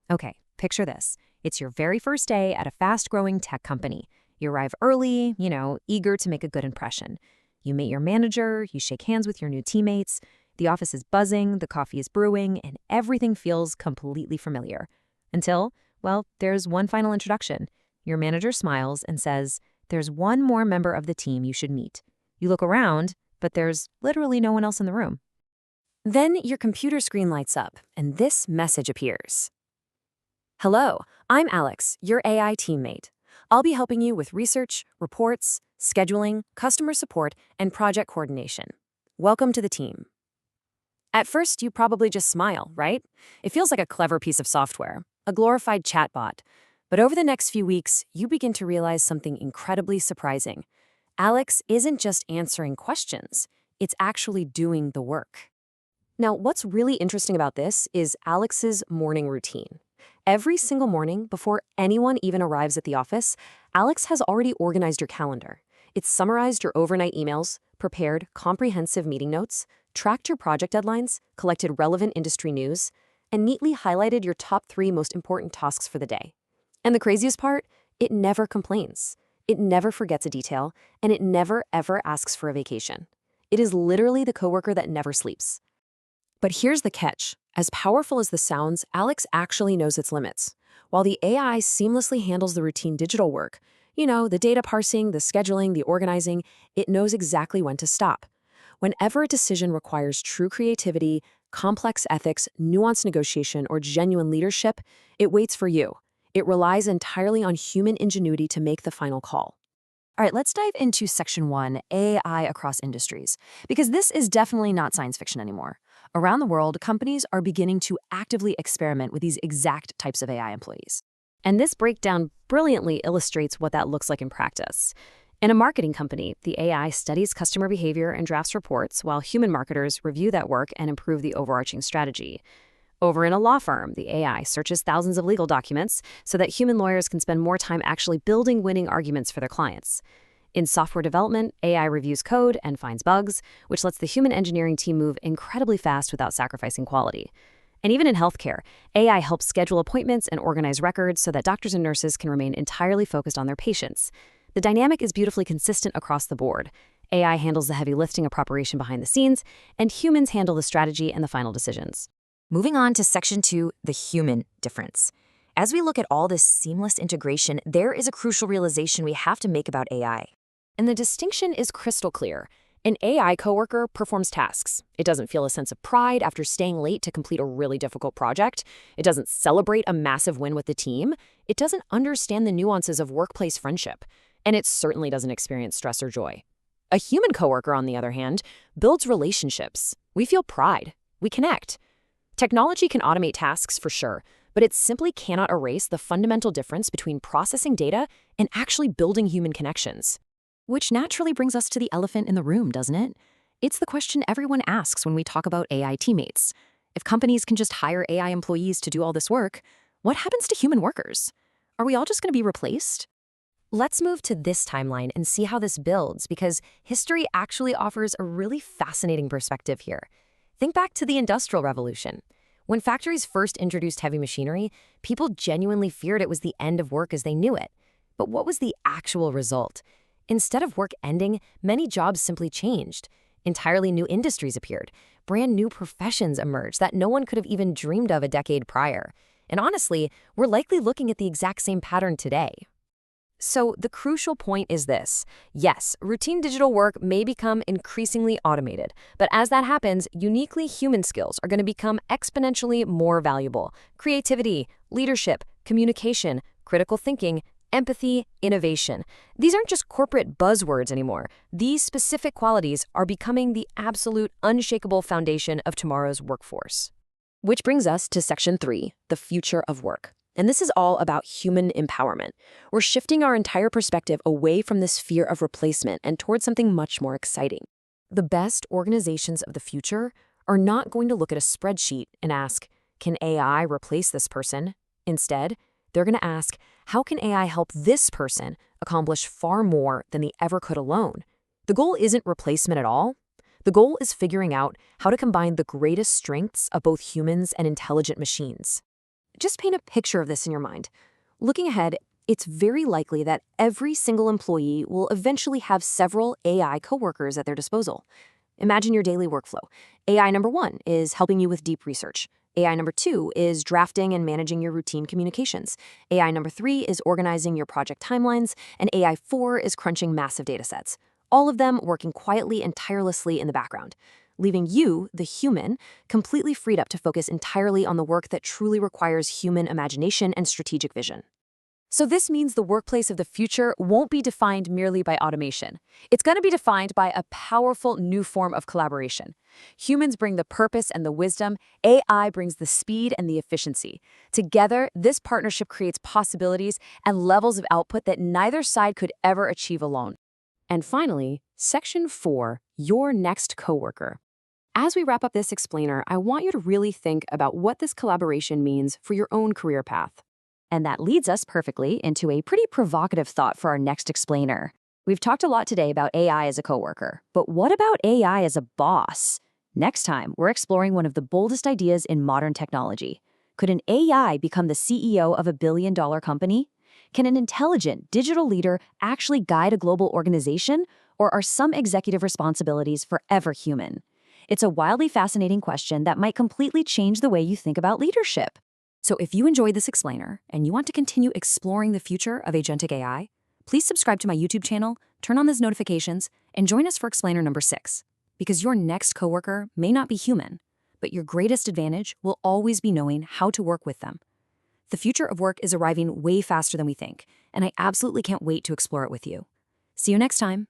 Okay, picture this. It's your very first day at a fast-growing tech company. You arrive early, eager to make a good impression. You meet your manager, you shake hands with your new teammates. The office is buzzing, the coffee is brewing, and everything feels completely familiar. Until, well, there's one final introduction. Your manager smiles and says, "There's one more member of the team you should meet." You look around, but there's literally no one else in the room. Then your computer screen lights up, and this message appears. "Hello, I'm Alex, your AI teammate. I'll be helping you with research, reports, scheduling, customer support, and project coordination. Welcome to the team." At first, you probably just smile, right? It feels like a clever piece of software, a glorified chatbot. But over the next few weeks, you begin to realize something incredibly surprising. Alex isn't just answering questions, it's actually doing the work. Now, what's really interesting about this is Alex's morning routine. Every single morning, before anyone even arrives at the office, Alex has already organized your calendar. It's summarized your overnight emails, prepared comprehensive meeting notes, tracked your project deadlines, collected relevant industry news, and neatly highlighted your top 3 most important tasks for the day. And the craziest part, it never complains. It never forgets a detail, and it never, ever asks for a vacation. It is literally the coworker that never sleeps. But here's the catch. As powerful as this sounds, Alex actually knows its limits. While the AI seamlessly handles the routine digital work, the data parsing, the scheduling, the organizing, it knows exactly when to stop. Whenever a decision requires true creativity, complex ethics, nuanced negotiation, or genuine leadership, it waits for you. It relies entirely on human ingenuity to make the final call. All right, let's dive into Section 1, AI across industries, because this is definitely not science fiction anymore. Around the world, companies are beginning to actively experiment with these exact types of AI employees. And this breakdown brilliantly illustrates what that looks like in practice. In a marketing company, the AI studies customer behavior and drafts reports, while human marketers review that work and improve the overarching strategy. Over in a law firm, the AI searches thousands of legal documents so that human lawyers can spend more time actually building winning arguments for their clients. In software development, AI reviews code and finds bugs, which lets the human engineering team move incredibly fast without sacrificing quality. And even in healthcare, AI helps schedule appointments and organize records so that doctors and nurses can remain entirely focused on their patients. The dynamic is beautifully consistent across the board. AI handles the heavy lifting of preparation behind the scenes, and humans handle the strategy and the final decisions. Moving on to Section 2, the human difference. As we look at all this seamless integration, there is a crucial realization we have to make about AI. And the distinction is crystal clear. An AI coworker performs tasks. It doesn't feel a sense of pride after staying late to complete a really difficult project. It doesn't celebrate a massive win with the team. It doesn't understand the nuances of workplace friendship. And it certainly doesn't experience stress or joy. A human coworker, on the other hand, builds relationships. We feel pride. We connect. Technology can automate tasks for sure, but it simply cannot erase the fundamental difference between processing data and actually building human connections. Which naturally brings us to the elephant in the room, doesn't it? It's the question everyone asks when we talk about AI teammates. If companies can just hire AI employees to do all this work, what happens to human workers? Are we all just going to be replaced? Let's move to this timeline and see how this builds, because history actually offers a really fascinating perspective here. Think back to the Industrial Revolution. When factories first introduced heavy machinery, people genuinely feared it was the end of work as they knew it. But what was the actual result? Instead of work ending, many jobs simply changed. Entirely new industries appeared. Brand new professions emerged that no one could have even dreamed of a decade prior. And honestly, we're likely looking at the exact same pattern today. So the crucial point is this. Yes, routine digital work may become increasingly automated, but as that happens, uniquely human skills are going to become exponentially more valuable. Creativity, leadership, communication, critical thinking, empathy, innovation. These aren't just corporate buzzwords anymore. These specific qualities are becoming the absolute unshakable foundation of tomorrow's workforce. Which brings us to Section 3, the future of work. And this is all about human empowerment. We're shifting our entire perspective away from this fear of replacement and towards something much more exciting. The best organizations of the future are not going to look at a spreadsheet and ask, can AI replace this person? Instead, they're going to ask, how can AI help this person accomplish far more than they ever could alone? The goal isn't replacement at all. The goal is figuring out how to combine the greatest strengths of both humans and intelligent machines. just paint a picture of this in your mind. Looking ahead, it's very likely that every single employee will eventually have several AI coworkers at their disposal. Imagine your daily workflow. AI number 1 is helping you with deep research. AI number 2 is drafting and managing your routine communications. AI number 3 is organizing your project timelines. And AI 4 is crunching massive data sets. All of them working quietly and tirelessly in the background, leaving you, the human, completely freed up to focus entirely on the work that truly requires human imagination and strategic vision. So this means the workplace of the future won't be defined merely by automation. It's going to be defined by a powerful new form of collaboration. Humans bring the purpose and the wisdom, AI brings the speed and the efficiency. Together, this partnership creates possibilities and levels of output that neither side could ever achieve alone. And finally, Section 4, your next coworker. As we wrap up this explainer, I want you to really think about what this collaboration means for your own career path. And that leads us perfectly into a pretty provocative thought for our next explainer. We've talked a lot today about AI as a coworker, but what about AI as a boss? Next time, we're exploring one of the boldest ideas in modern technology. Could an AI become the CEO of a billion-dollar company? Can an intelligent digital leader actually guide a global organization, or are some executive responsibilities forever human? It's a wildly fascinating question that might completely change the way you think about leadership. So if you enjoyed this explainer and you want to continue exploring the future of agentic AI, please subscribe to my YouTube channel, turn on those notifications, and join us for explainer number 6. Because your next coworker may not be human, but your greatest advantage will always be knowing how to work with them. The future of work is arriving way faster than we think, and I absolutely can't wait to explore it with you. See you next time.